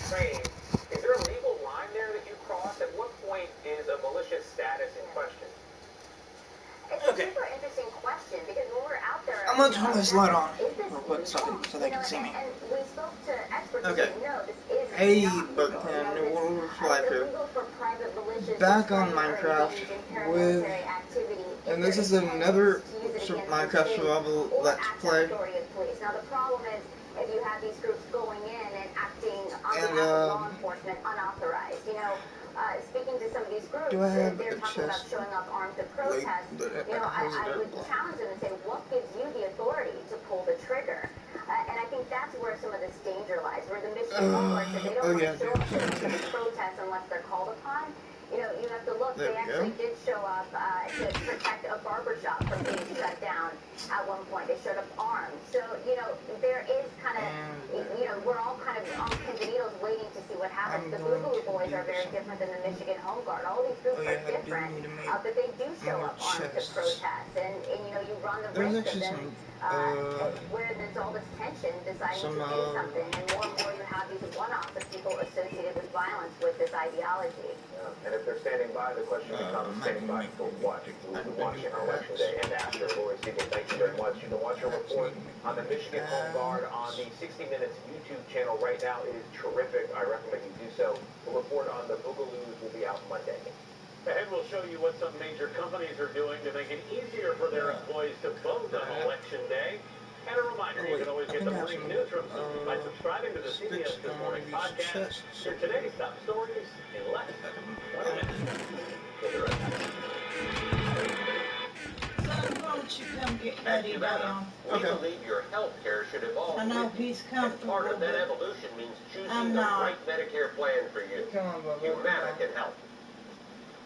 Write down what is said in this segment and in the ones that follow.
Ukraine. Is there a legal line there that you cross? At what point is a malicious status in question? It's a super interesting question because when we're out there, I'm gonna turn this light on real quick so they can see me. And we spoke to experts who know this is hey, Buckman, New World Fly Crew. Back on Minecraft with, and this is another Minecraft survival Let's Play. Now the problem is, if you have these groups going in and acting on behalf of law enforcement unauthorized, speaking to some of these groups, they're talking about showing up armed to protest. I would challenge them and say, what gives you the authority to pull the trigger? And I think that's where some of this danger lies, where the Michigan homeowners, if they don't want to show up to the protests unless they're called upon, you have to look, they actually did show up to protect a barbershop from being shut down at one point. They showed up armed. So, there is kind of, we're all kind of on pins and needles waiting to see what happens. The Boogaloo Boys are very different than the Michigan Home Guard. All these groups are different, but they do show up armed to protest. And you run the risk of them, where there's all this tension, deciding to do something. And more you have these one-offs of people associated with violence with this ideology. And if they're standing by, the question becomes standing by for what? We'll be watching on Election Day and after. Lori Siegel, thank you very much. You can watch her report on the Michigan Home Guard on the 60 Minutes YouTube channel right now. It is terrific. I recommend you do so. The report on the Boogaloos will be out Monday. Ahead, we'll show you what some major companies are doing to make it easier for their employees to vote on Election Day. And a reminder, you can always get the morning news from by subscribing to the CBS Good Morning podcast. Hear today's top stories in less than 1 minute. Son, won't you come get ready down? We believe your health care should evolve. I know he's comfortable. Part of that evolution means choosing the right Medicare plan for you. Humana can help.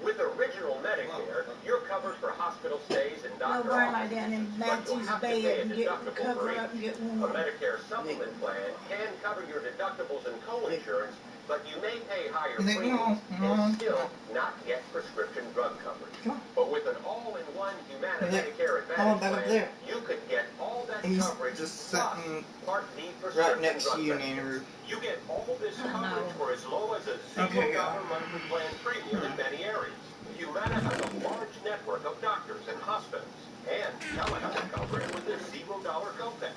With original Medicare, you're covered for hospital stays and doctor offices. Lie down in Matthew's bed and get covered up and get warm. A Medicare supplement plan can cover your deductibles and co-insurance, but you may pay higher premiums and still not get prescription drug coverage. But with an all-in-one Humana Medicare Advantage plan, you could get all that coverage plus Part D prescription drug medicines. You get all this coverage for as low as a $0 monthly plan premium in many areas. Humana has a large network of doctors and hospitals and telehealth coverage with a $0 copay.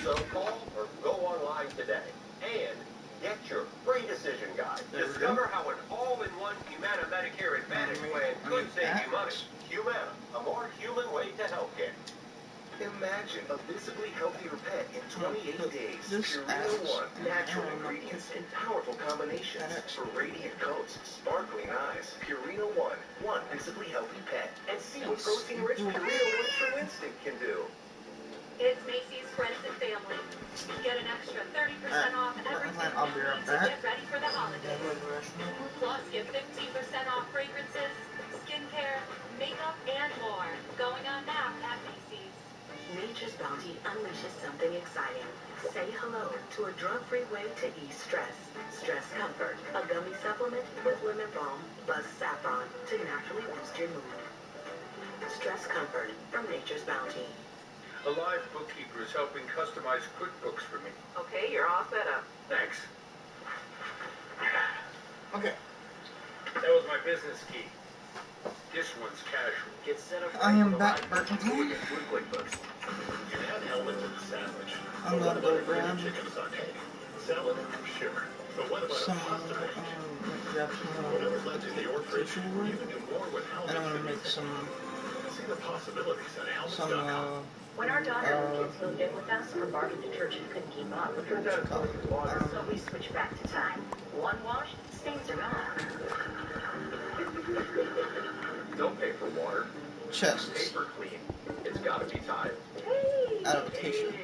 So call or go online today and get your free decision guide. Discover how an all-in-one Humana Medicare Advantage plan could save you money. Humana, a more human way to healthcare. Imagine a visibly healthier pet in 28 days. Purina One, natural ingredients and powerful combinations for radiant coats, sparkling eyes. Purina One, one visibly healthy pet. And see what protein-rich Purina One True Instinct can do. It's Macy's Friends and Family. Get an extra 30% off everything you need to get ready for the holidays. Plus, get 15% off fragrances, skincare, makeup, and more. Going on now at Macy's. Nature's Bounty unleashes something exciting. Say hello to a drug-free way to ease stress. Stress Comfort, a gummy supplement with lemon balm plus saffron to naturally boost your mood. Stress Comfort from Nature's Bounty. A live bookkeeper is helping customize QuickBooks for me. Okay, you're all set up. Thanks. Okay. That was my business key. This one's casual. Get set up I am back, Burton. QuickBooks. You have elements of the sandwich. I'm not going to grab chicken saute. Salad, sure. But what about some whatever's left in your fridge, you can do more with health. and I'm going to make some See the possibilities at health.com. When our daughter and kids moved in with us, our Barbie detergent couldn't keep up. So we switched back to Tide. One wash, stains are gone. Don't pay for water. chests. Paper clean. It's gotta be Tide. Hey! Adaptation.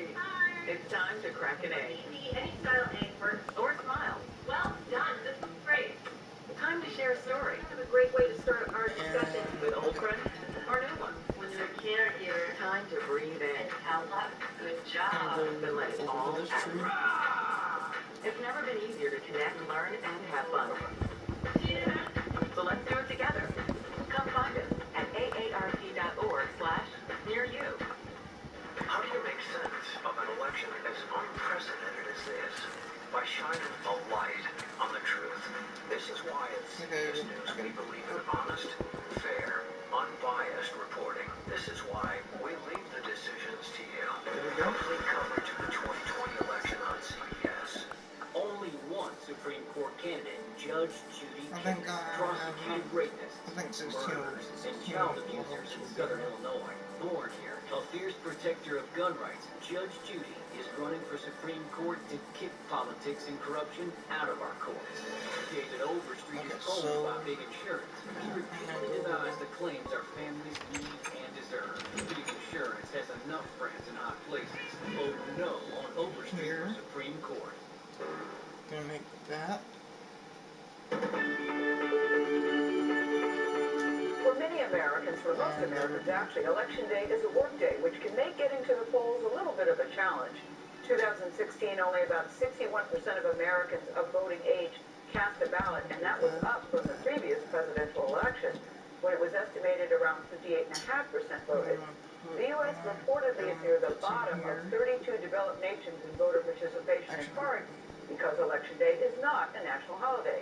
It's time to crack an egg. Any style egg or smile. Well done. This is great. Time to share a story. A great way to start our discussion with old friends or new ones. When you're a caregiver, time to breathe in. How luck. Good job. But let it all out. It's never been easier to connect, learn, and have fun. So let's do it together. Come find us at aarp.org/near-you. How do you make sense of an election as unprecedented as this? By shining a light on the honest, fair, unbiased reporting. This is why we leave the decisions to you. Complete coverage of the 2020 election on CBS. Only one Supreme Court candidate, Judge Judy Gibbs, prosecuted rapists, murderers, and child abusers in Southern Illinois. Born here, a fierce protector of gun rights, Judge Judy is running for Supreme Court to kick politics and corruption out of our courts. David Overstreet is told by Big Insurance. He repeatedly denies the claims our families need and deserve. Big Insurance has enough friends in high places. Vote no on Overstreet for Supreme Court. Gonna make that. For many Americans, for most Americans actually, Election Day is a work day, which can make getting to the polls a little bit of a challenge. 2016, only about 61% of Americans of voting age cast a ballot, and that was up from the previous presidential election, when it was estimated around 58.5% voted. The U.S. reportedly is near the bottom of 32 developed nations in voter participation, in part because Election Day is not a national holiday.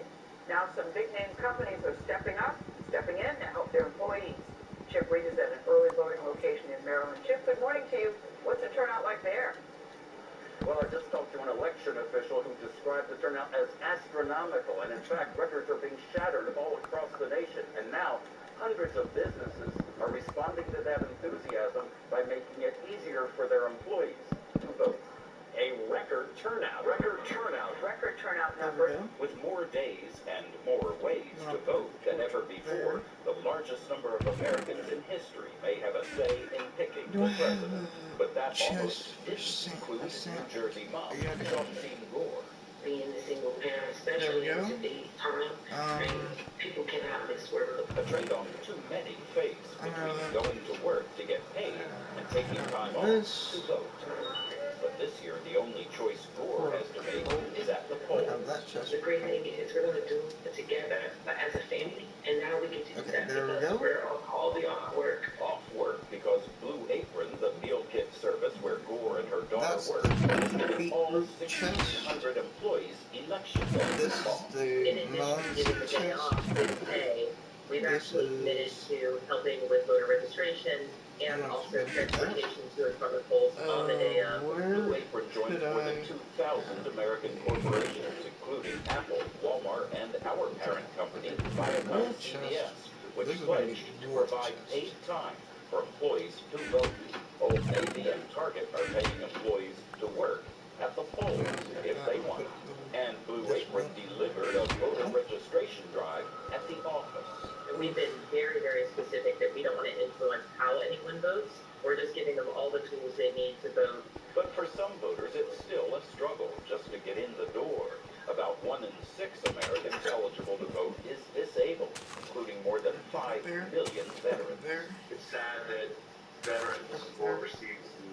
Now some big-name companies are stepping in to help their employees. Chip Reed is at an early voting location in Maryland. Chip, good morning to you. What's the turnout like there? Well, I just talked to an election official who described the turnout as astronomical, and in fact, records are being shattered all across the nation. And now, hundreds of businesses are responding to that enthusiasm by making it easier for their employees to vote. A record turnout. Record turnout number. With more days and more ways to vote than ever before, the largest number of Americans in history may have a say in picking the president. But that almost didn't include New Jersey mom, Christine Gore. Being a single parent, especially in today's time, people cannot miss work. A trade-off too many face between going to work to get paid and taking time off to vote. But this year, the only choice Gore has to make is at the polls. The great thing is we're going to do it together as a family, and now we get to do that because we're all the off work. Off work because Blue Apron, the meal kit service where Gore and her daughter work, is giving all 1,600 employees election This is the mom's chest. We've actually committed to helping with voter registration and also transportation to and from the polls on the day of. Blue Apron joins more than 2,000 American corporations, including Apple, Walmart, and our parent company, Viacom CBS, which pledged to provide paid time for employees to vote. Old Navy and Target are paying employees to work at the polls if they want. And Blue Apron delivered a voter registration drive at the office. We've been very, very specific that we don't want to influence how anyone votes. We're just giving them all the tools they need to vote. But for some voters, it's still a struggle just to get in the door. About 1 in 6 Americans eligible to vote is disabled, including more than 5 million veterans. It's sad that veterans were overseas to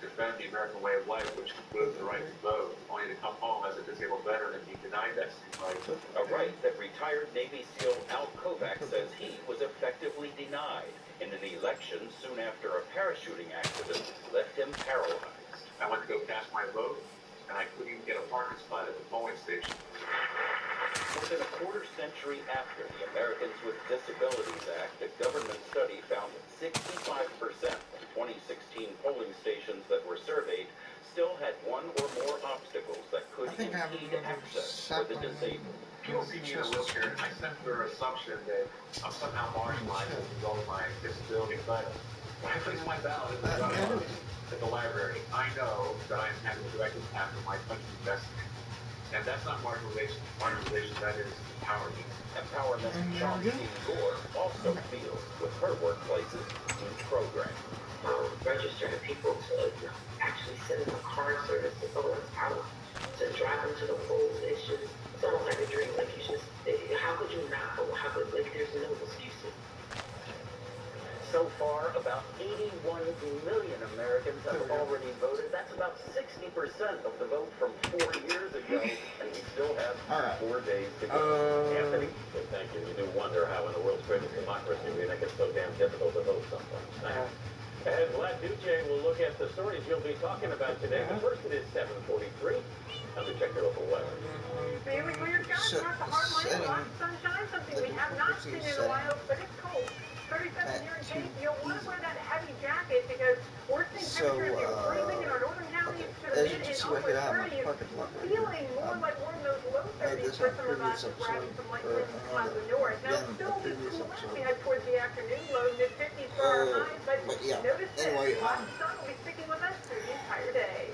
defend the American way of life, which includes the right to vote, only to come home as a disabled veteran and be denied that same right. A right that retired Navy SEAL Al Kovac says he was effectively denied in an election soon after a parachuting accident left him paralyzed. I went to go cast my vote, and I couldn't even get a parking spot at the polling station. More than a quarter century after the Americans with Disabilities Act, a government study found that 65% of 2016 polling stations that were surveyed still had one or more obstacles that could impede access for the disabled. People see me in a wheelchair, and I sense their assumption that I'm somehow marginalized as a result of my disability. But when I place my ballot at the library, I know that I am having a direct impact on my country's destiny. And that's not marginalization. Marginalization, that is empowerment. Empowerment Christine Gore also feels with her workplace's new program. Register people to actually sit in the car service to vote out, to drive them to the polls. It's just, it's almost like a dream. Like, you just, how could you not vote? How could, like, there's no excuses. So far, about 81 million Americans have already voted. That's about 60% of the vote from 4 years ago, and we still have 4 days to go. Anthony? Well, thank you. You do wonder how in the world's greatest democracy we make it so damn difficult to vote sometimes. And Vlad Duce will look at the stories you'll be talking about today. But first it is 7:43. Time to check your local weather. Bailey, where you're going, the hard line setting. Sunshine, something we have not seen in a while, but it's cold. 37 here in Cape. You'll want to wear that heavy jacket because we're seeing temperatures freezing in our northern counties to the mid and upper 30s. Feeling more like we're in those low 30s for some of us, grabbing some light winds out of the north. Now, still be cool as we head towards the afternoon, low mid-50s for our highs, but notice this, lots of sun will be sticking with us through the entire day.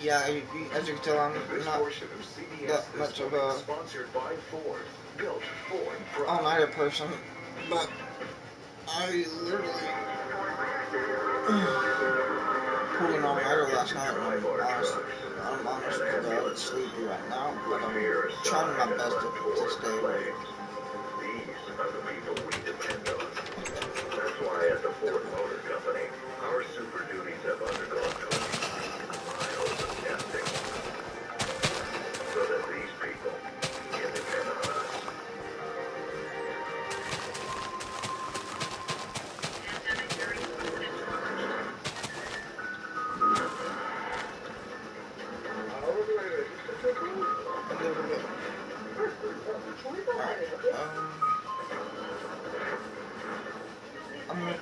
Yeah, as you can tell, I'm not that much of a all-nighter person, but I literally pulled an all-nighter last night, and I'm honestly sleepy right now, but I'm trying my best to stay awake. These are the people we depend on. That's why at the Ford Motor Company, our Super Duties have undergone 20 miles of testing so that these people can depend on us. I'm gonna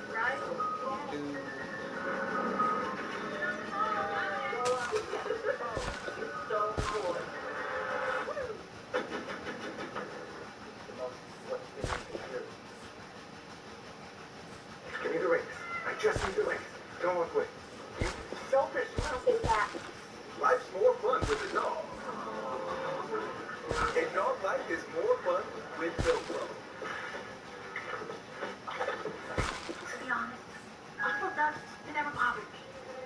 do. Give me the rings. I just need the rings. Don't look quick. You selfish little cat. Life's more fun with a dog. A dog life is more fun with Velcro. To be honest, awful dust, it never bothered me.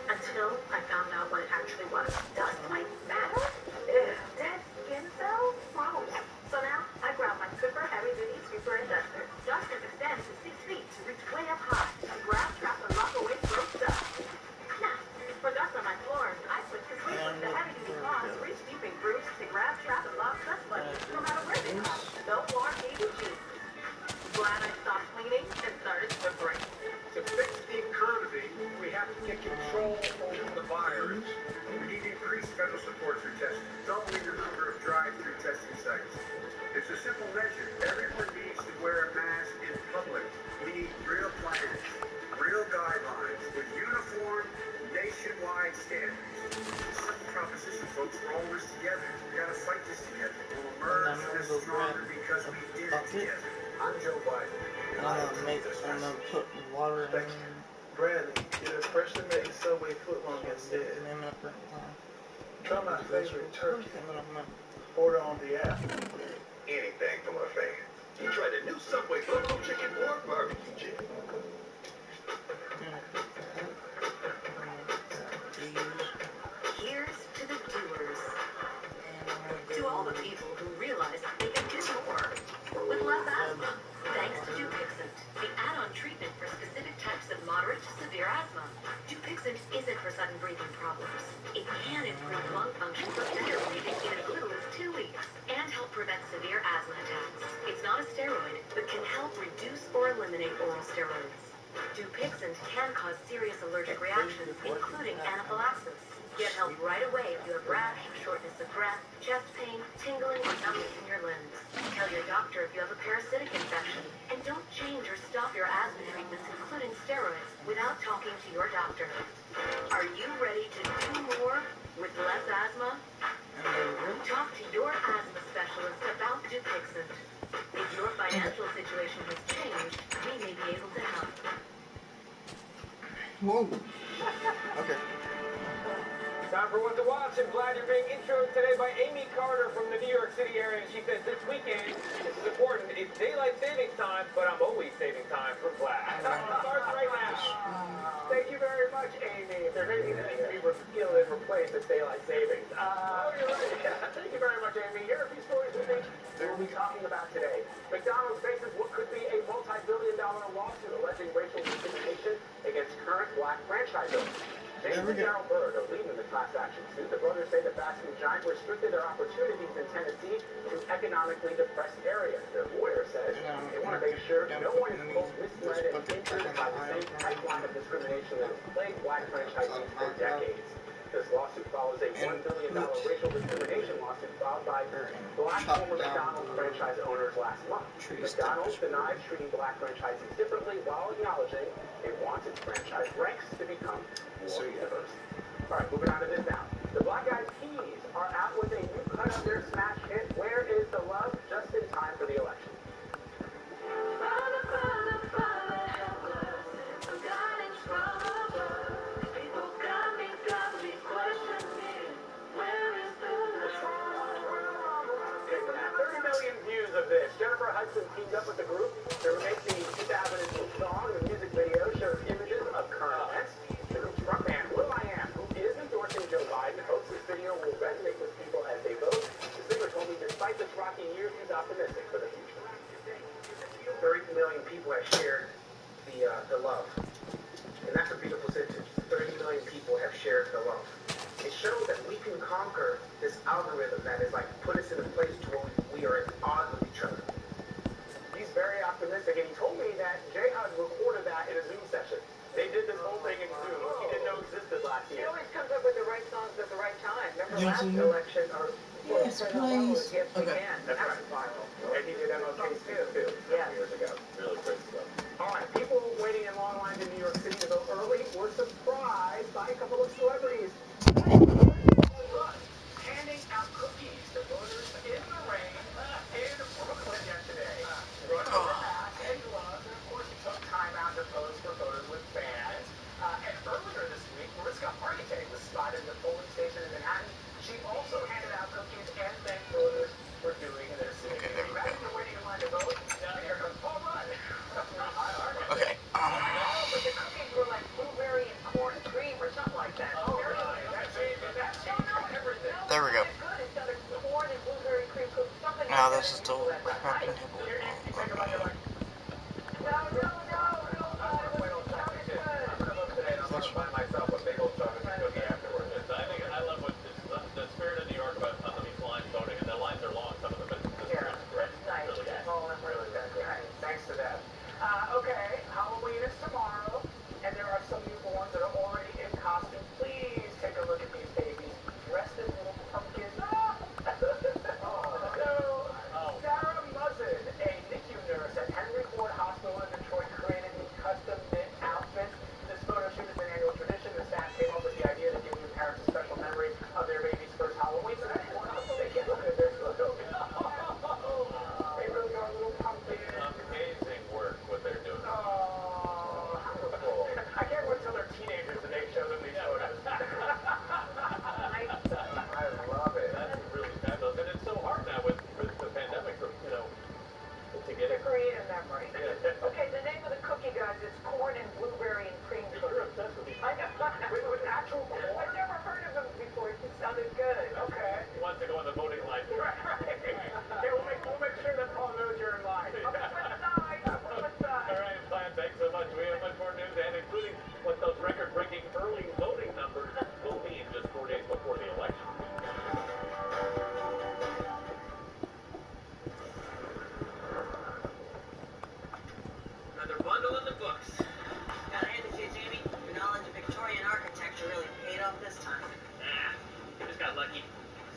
Until I found out what it actually was. Dust might matter. Ew, dead skin cells? Gross. So now, I grab my super heavy-duty sweeper and duster. Duster extends to 6 feet to reach way up high. I grab, trap, and lock away gross dust. Now, for dust on my floor, I switch to sweeper. The heavy-duty claws reach deep and grooves to grab, trap, and lock dust bunnies, no matter where they come. No more PVG. Glad I stopped cleaning and started swippering. To fix the economy, we have to get control over the virus. We need increased federal support for testing, doubling the number of drive-through testing sites. It's a simple measure. Everyone needs to wear a mask in public. We need real plans, real guidelines with uniform, nationwide standards. It's a simple proposition, folks. We're all in this together. We gotta fight this together. We'll emerge from this stronger because we did it together. I'm Joe Biden. I'm gonna put water in. Bradley, get a freshly made Subway footlong instead. Try my favorite turkey. Order on the app. Anything from a fan. You tried a new Subway Loco Chicken or barbecue chicken. Here's to the doers. To all the people who realize they can do more with less asthma. Thanks to Dupixent, the add-on treatment for specific types of moderate to severe asthma. Dupixent isn't for sudden breathing problems. It can improve lung function for better breathing in as little as 2 weeks and help prevent severe asthma attacks. It's not a steroid, but can help reduce or eliminate oral steroids. Dupixent can cause serious allergic reactions, including anaphylaxis. Get help right away if you have rash, shortness of breath, chest pain, tingling, or numbness in your limbs. Tell your doctor if you have a parasitic infection. And don't change or stop your asthma treatments, including steroids, without talking to your doctor. Are you ready to do more with less asthma? Talk to your asthma specialist about Dupixent. If your financial situation has changed, we may be able to help. Whoa. Okay. Time for What to Watch. I'm glad you're being introed today by Amy Carter from the New York City area. She says this weekend, this is important, it's daylight savings time, but I'm always saving time for class. Starts right now. Thank you very much, Amy. If there's anything that needs to be repealed and replaced, it's daylight savings. You're right. Thank you very much, Amy. Here are a few stories we think we'll be talking about today. McDonald's faces what could be a multi-billion-dollar lawsuit alleging racial discrimination against current black franchisors. James and Darryl Bird are leading the class action suit. The brothers say the fast food giant restricted their opportunities in Tennessee to economically depressed areas. Their lawyer says they want to make sure no one is both misled and injured by the same pipeline of discrimination that has plagued black franchisees for decades. This lawsuit follows a $1 billion racial discrimination lawsuit filed by black former McDonald's franchise owners last month. McDonald's denies treating black franchisees differently while acknowledging it wants its franchise ranks to become more diverse. All right, moving on to this now. The Black Eyed Peas are out with a new cut of their smash hit, Where Is the Love?, just in time for the election. Views of this. Jennifer Hudson teamed up with the group to make the 2002 song. The music video shows images of current events. The group's frontman, will.i.am, who is endorsing Joe Biden, hopes this video will resonate with people as they vote. The singer told me despite this rocky year, he's optimistic for the future. 30 million people have shared the love. And that's a beautiful sentence. 30 million people have shared the love. It shows that we can conquer this algorithm that is like put us in a place to where we are at odds with each other. He's very optimistic, and he told me that J-Hud recorded that in a Zoom session. They did this whole thing in Zoom, which he didn't know existed last year. He always comes up with the right songs at the right time. Remember last election, or yes, please. Yes, we can. That's right. Viral. And he did MLK too. Yeah. Years ago. Really great stuff. All right, people waiting in long lines in New York City to vote early were surprised by a couple of celebrities. Handing out cookies to voters in the rain in Brooklyn yesterday. Running with masks and gloves, and of course he took time out to pose for photos with fans. And earlier this week, Mariska Hargitay was spotted in the polling station in Manhattan. She also handed out cookies and thanked voters for doing this. Okay, there we go. Imagine you're waiting in line to vote, and here comes Paul Rudd. Okay. But the cookies were like blueberry and corn cream or something like that. Oh, really? There we go. Now this is still cracking him. I love what the spirit of New York about the blind voting, and the lines are long. Some of the businesses. Yeah, that's nice. Really good. Thanks to that. Okay, Halloween is tomorrow, and there are some newborns that are already in costume. Please take a look at these babies dressed as little pumpkins. Sarah Muzzin, a NICU nurse at Henry Ford Hospital in Detroit, created these custom knit outfits. This photo shoot is an annual tradition. The staff came up with the idea to give new parents a special memory of their baby's first Halloween. So that's wonderful. They get look at their photo. They really are little pumpkins. Amazing work what they're doing. Oh, I can't wait till they're teenagers and they show them these photos. I love it. That's really fabulous, and it's so hard now with the pandemic, to get to create a memory. Yeah. Okay, the name of the cookie, guys, is corn and blueberry and cream cookie. You're obsessed with these. I know. With actual corn? I've never heard of them before. It sounded good. Okay. He wants to go in the voting line. Right. Okay, we'll make sure that Paul knows you're in line. On the flip side. All right, Plan, thanks so much. We have much more news, and including what those record-breaking early voting numbers will be just 4 days before the election. Another bundle in the books. Gotta hand it to you, Jamie. Your knowledge of Victorian architecture really paid off this time. Yeah, just got lucky.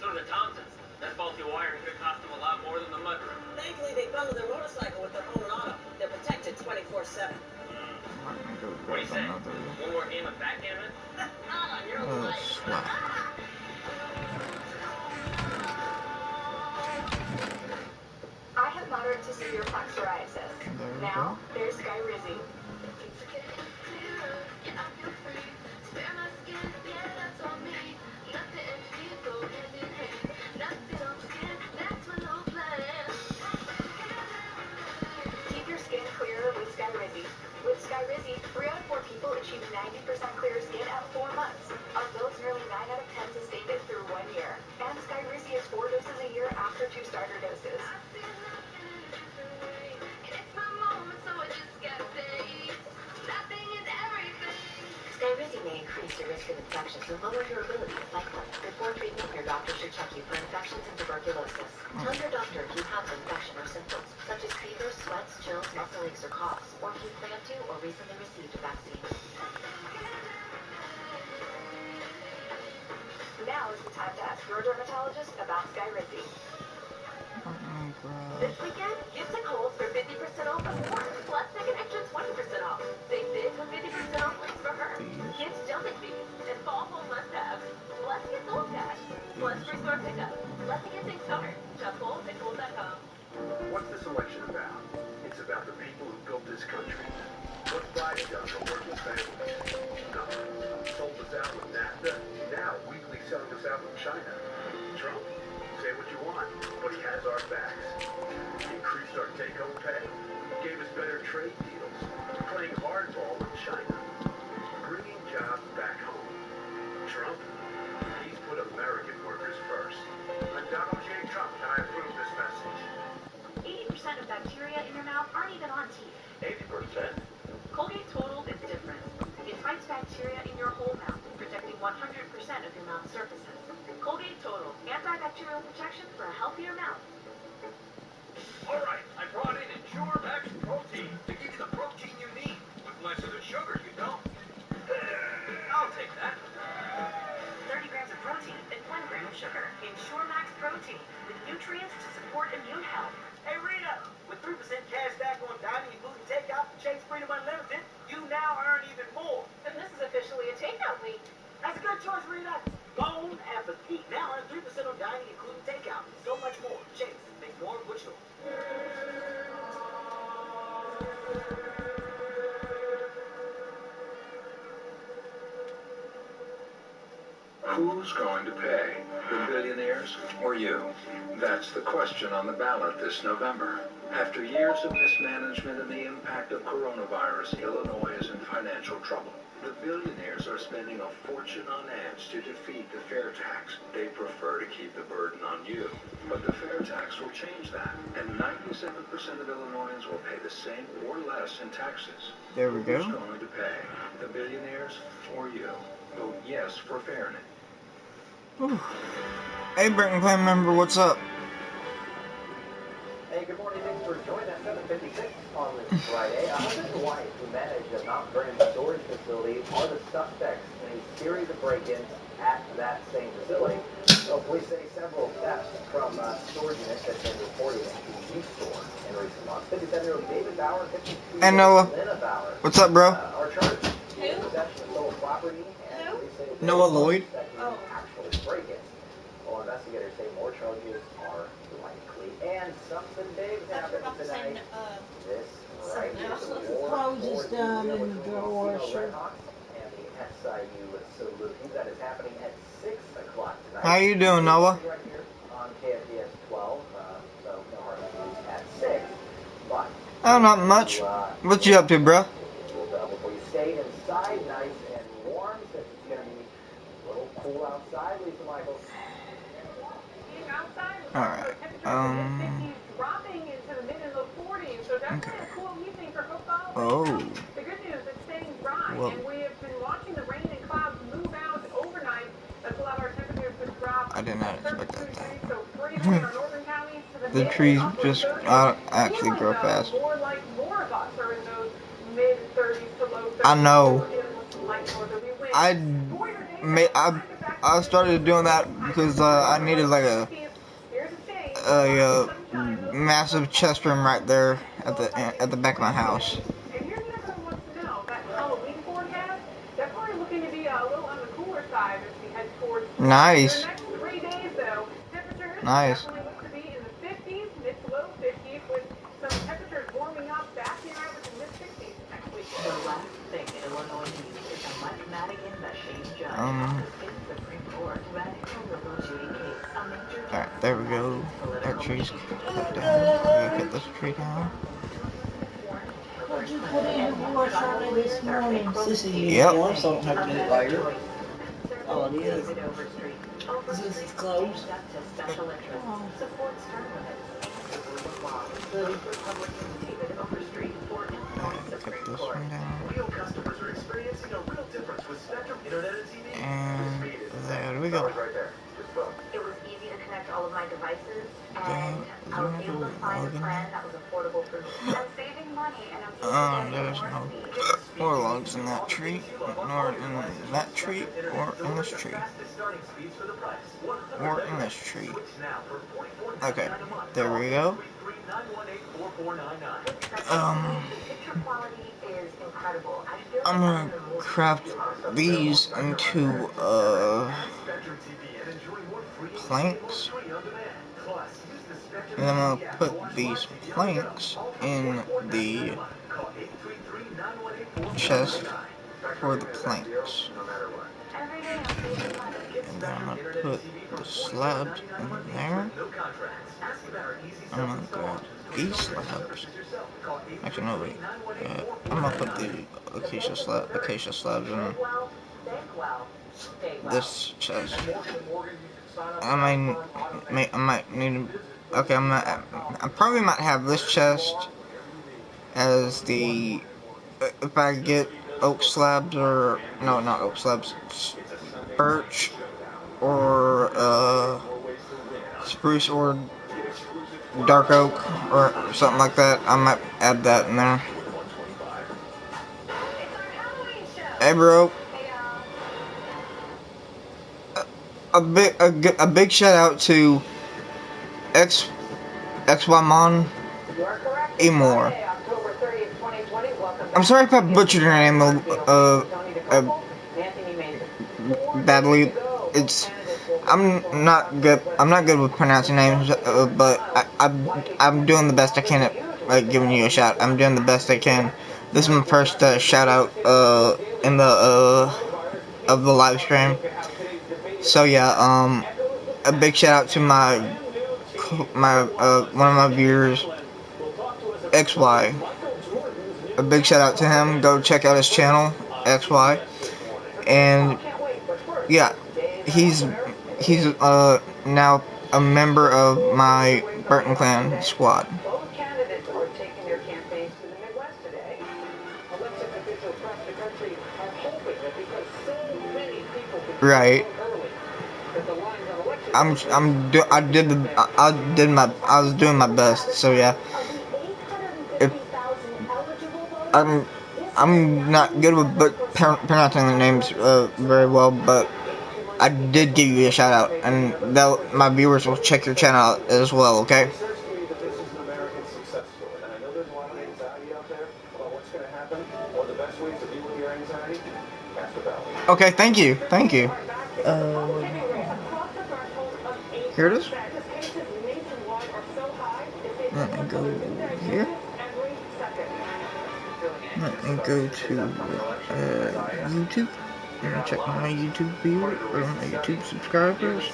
So did the Thompsons. That faulty wiring could cost them a lot more than the mudroom. Thankfully, they bundle their motorcycle with their own auto. They're protected 24/7. What do you say? One more game of backgammon? Not on your life. I have moderate to severe plaque psoriasis. Now, there's Skyrizi. Keep your skin clearer with Skyrizi. With Skyrizi, 3 out of 4 people achieve 90% clear skin at 4 months. Our builds nearly 9 out of 10 sustained it through 1 year. And Skyrizi is 4 doses a year after 2 starter doses. Skyrizi may increase your risk of infections and lower your ability to fight them. Before treatment, your doctor should check you for infections and tuberculosis. Tell your doctor if you have an infection or symptoms, such as fever, sweats, chills, muscle aches, or coughs, or if you plan to or recently received a vaccine. This weekend, get to Kohl's for 50% off and more. Plus, take an extra 20% off. Save big with 50% off links for her. Kids jumping beans and fall home must-haves. Plus, get gold cash. Plus, free store pickup. Let's get things started. Shop Kohl's at Kohl's.com. What's this election about? It's about the people who built this country. What's Biden done for working families? Nothing. Sold us out with NAFTA, now weekly selling us out with China. Trump? Say what you want, but he has our backs. Increased our take-home pay, gave us better trade deals, playing hardball with China, bringing jobs back home. Trump? He's put American workers first. I'm Donald J. Trump, and I approve this message. 80% of bacteria in your mouth aren't even on teeth. 80%? Colgate Total is different. It fights bacteria in your whole mouth, protecting 100% of your mouth surfaces. Colgate Total, antibacterial protection for a healthier mouth. All right, I brought in Ensure Max Protein to give you the protein you need with less of the sugar you don't. I'll take that. 30 grams of protein and 1 gram of sugar. Ensure Max Protein with nutrients to support immune health. Hey Rita, with 3% cash back on dining, including takeout from Chase Freedom Unlimited, you now earn even more. And this is officially a takeout week. That's a good choice, Rita. Bone apathy. Now earn 3% on dining, including takeout. So much more. Chase, make more of what's yours. Who's going to pay? The billionaires or you? That's the question on the ballot this November. After years of mismanagement and the impact of coronavirus, Illinois is in financial trouble. The billionaires are spending a fortune on ads to defeat the fair tax. They prefer to keep the burden on you. But the fair tax will change that, and 97% of Illinoisans will pay the same or less in taxes. There we go. Who's going to pay? The billionaires or you? Vote yes for fairness. Whew. Hey, Britton Clan member, what's up? Hey, good morning. Thanks for joining us 7:56 on this Friday. A husband and wife who managed a Mount Vernon storage facility are the suspects in a series of break-ins at that same facility. So police say several thefts from storage units have been reported into the store in recent months. 57-year-old David Bauer, 52-year-old Hey, Noah. Lena Bauer. What's up, bro? Are charged with possession of stolen property, and police say Noah Lloyd. actual break-ins. Well, investigators say more charges are likely. And something big is happening tonight. This right here. The Clothes is done in the drawer. Red Hawks and the SIU salute. That is happening at 6 o'clock tonight. How you doing, Noah? Right here on KFDS 12. So no hard news at 6. But Oh, not much. What you up to, bro? before you stay inside, nice and warm, since it's going to be a little cool outside, Lisa Michaels. Alright, dropping into the mid and low 40s, so definitely a cool evening for football. Oh. The good news, it's staying dry, Whoa. and we have been watching the rain and clouds move out overnight. That's allowed our temperatures to drop. I did not expect that to happen. So 43 in our northern counties to The trees just actually grow fast. More of us are in those mid 30s to low 30s. I know. I started doing that because I needed like a massive chest room right there at the back of my house. And here's what everyone wants to know. That Halloween forecast, definitely looking to be a little on the cooler side as we head towards Nice. the next 3 days, though. Temperatures Nice. definitely look to be in the 50s, mid to low 50s, with some temperatures warming up back in average in mid-60s next week. The last thing Illinois needs is a mathematic investigating judge. Alright, there we go. That tree's cut down. We're gonna cut this tree down. What'd you put in the wash on it this morning? This is Yep. warm, so I don't have to do it later. Oh, it is. This is closed. Cut this one down. Real customers are experiencing a real difference with Spectrum Internet and TV. And there we go. It was easy to connect all of my devices, and I was able to find a plan that was affordable for me. I'm saving money, and I'm There's no more logs in that tree, nor in that tree, or in this tree, or in this tree. Okay, there we go. I'm gonna craft these into planks, and I'm gonna put these planks in the chest for the planks, and then I'm gonna put the slabs in there. I'm gonna grab these slabs. Actually, no, wait. I'm gonna put the acacia slabs in this chest. I might need. Okay, I probably might have this chest as the. If I get oak slabs or no, not oak slabs, birch or spruce or dark oak or something like that, I might add that in there. Hey, bro. A big shout out to XYMon Emor. I'm sorry if I butchered your name badly. I'm not good with pronouncing names, but I'm doing the best I can at giving you a shout. I'm doing the best I can. This is my first shout out in the of the live stream. So yeah, a big shout out to my one of my viewers, XY. A big shout out to him. Go check out his channel, XY. And yeah, he's now a member of my Burton Clan squad. Right. I was doing my best. So yeah. If I'm not good with pronouncing the names very well, but I did give you a shout out, and my viewers will check your channel out as well. Okay. Okay. Thank you. Thank you. Here it is. Let me go here. Let me go to YouTube. Let me check my YouTube viewers or my YouTube subscribers.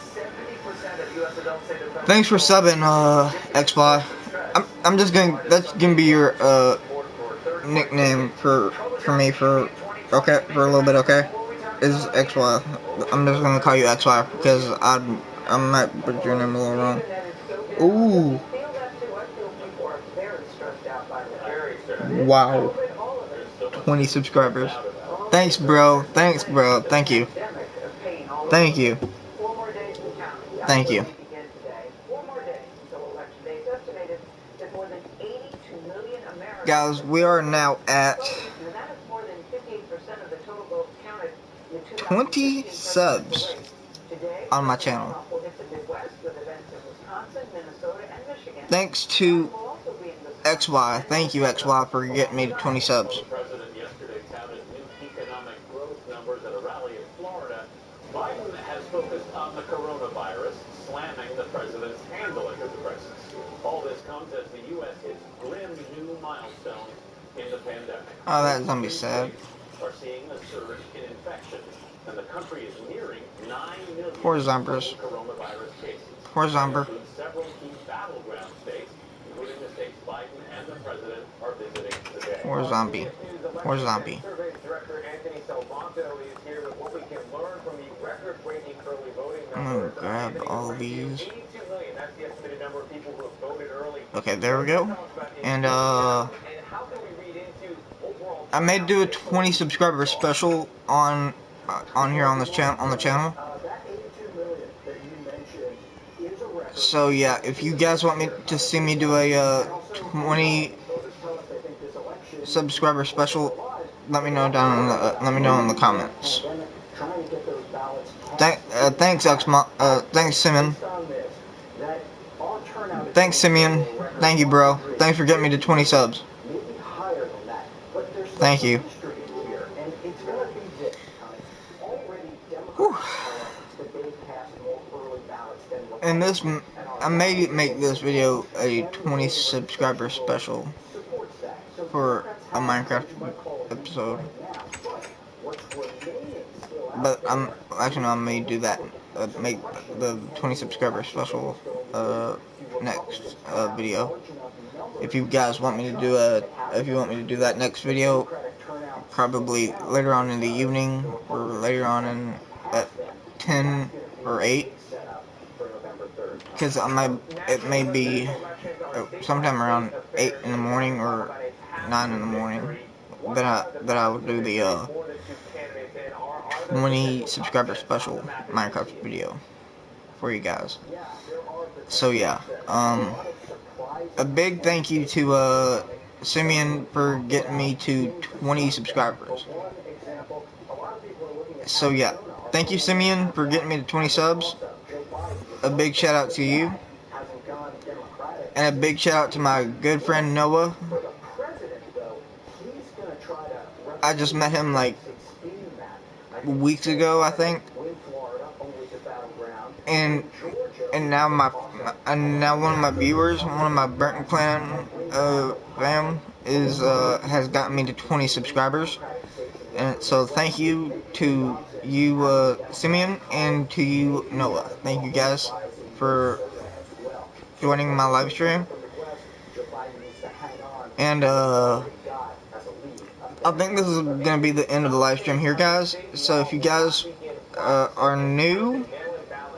Thanks for subbing, XY. I'm just gonna. That's gonna be your nickname for me for a little bit. Okay, is XY. I'm just gonna call you XY because I might put your name a little wrong. Ooh. Wow. 20 subscribers. Thanks, bro. Thanks, bro. Thank you. Thank you. Thank you. Guys, we are now at 20 subs on my channel. Thanks to XY. Thank you, XY, for getting me to 20 subs. Biden has focused on the coronavirus, slamming the president's handling of the crisis. All this comes as the U.S. hits grim new milestones in the pandemic. Oh, that's gonna be sad. Are seeing a surge in infections, and the country is nearing 9 million coronavirus cases. Poor Zomber. Several key battleground states, including the states Biden and the president are visiting today. Poor zombie. Poor zombie. I'm gonna grab all these. Okay, there we go. And I may do a 20 subscriber special on here on this channel. So yeah, if you guys want me to see me do a 20 subscriber special, let me know in the comments. Thanks Simon. Thanks, Simeon. Thank you, bro. Thanks for getting me to 20 subs. Thank you. Whew. And this, I may make this video a 20 subscriber special for a Minecraft episode. But actually no, I may do that. Make the 20 subscriber special next video. If you guys want me to do that next video, probably later on in the evening or later on at 10 or 8, because it may be sometime around 8 in the morning or 9 in the morning that I would do the 20 subscriber special Minecraft video for you guys. So yeah, a big thank you to Simeon for getting me to 20 subscribers. So yeah, thank you, Simeon, for getting me to 20 subs. A big shout out to you, and a big shout out to my good friend Noah. I just met him like weeks ago, I think, and now one of my viewers, one of my Burton Clan fam has gotten me to 20 subscribers, and so thank you to you, Simeon, and to you, Noah. Thank you guys for joining my live stream, and I think this is gonna be the end of the live stream here, guys. So if you guys are new,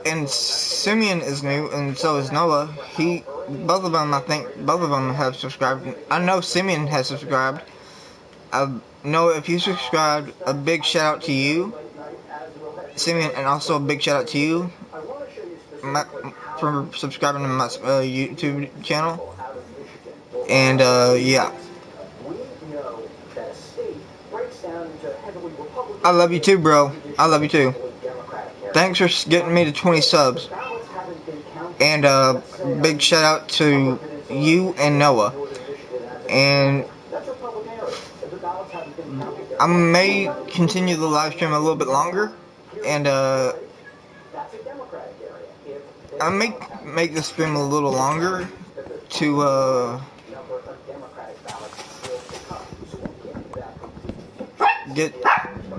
and Simeon is new, and so is Noah. Both of them, I think, both of them have subscribed. I know Simeon has subscribed. Noah, if you subscribed, a big shout out to you, Simeon, and also a big shout out to you for subscribing to my YouTube channel. And yeah, I love you too, bro. I love you too. Thanks for getting me to 20 subs. And big shout out to you and Noah. And I may continue the live stream a little bit longer. And I may make the stream a little longer to get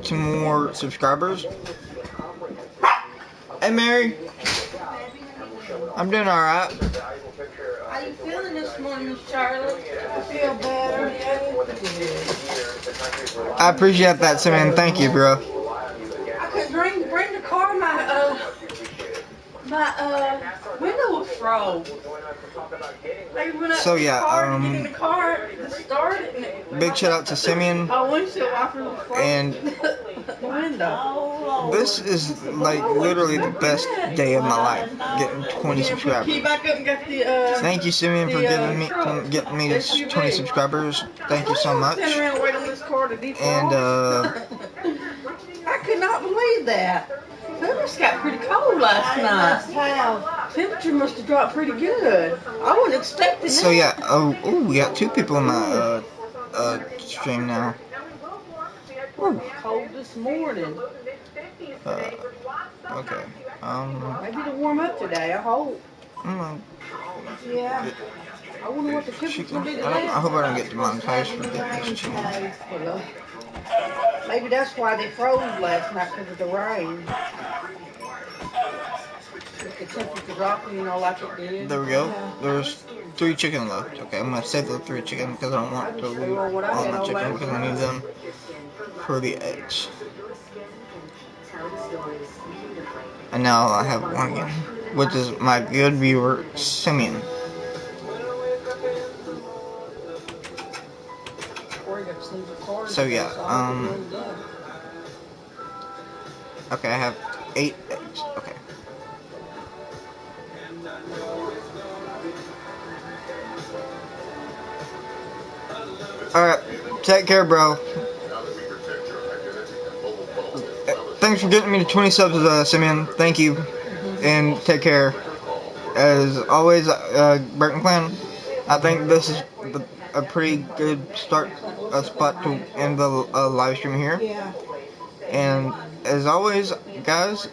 to more subscribers. Hey Mary, I'm doing alright. How you feeling this morning, Miss Charlotte? I feel better. I appreciate that, Simeon. Thank you, bro. I couldn't bring the car. My window was froze. So yeah, get in the car to start it. Big shout out to Simeon. My windshield wiper was frozen. And the window. This is like literally the best day of my life, getting 20 subscribers. Thank you, Simeon, for getting me to 20 subscribers. Thank you so much. And I could not believe that. It must got pretty cold last night. Temperature must have dropped pretty good. I wasn't expecting that. So yeah, we got 2 people in my stream now. Ooh. Cold this morning. Okay. Maybe it'll warm up today. I hope. Yeah. I wonder what the temperature's gonna be today. I hope I don't get demonetized for getting this chicken. Maybe that's why they froze last night, because of the rain. If the temperature dropped, like it did. There we go. There's 3 chicken left. Okay, I'm gonna save the 3 chicken because I don't want to lose all my chicken because I need them for the eggs. And now I have 1 again, which is my good viewer, Simeon. So yeah, okay, I have 8 eggs, okay. Alright, take care, bro. Thanks for getting me to 20 subs, Simeon. Thank you, and take care. as always, Burton Clan, I think this is a pretty good spot to end the live stream here. Yeah. And as always, guys,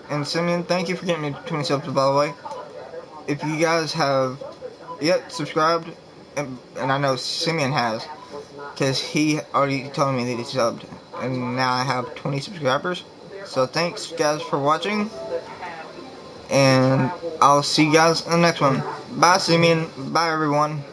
and Simeon, thank you for getting me 20 subs, by the way. If you guys have yet subscribed, and I know Simeon has, because he already told me that he subbed, and now I have 20 subscribers. So thanks, guys, for watching, and I'll see you guys in the next one. Bye, Simeon. Bye, everyone.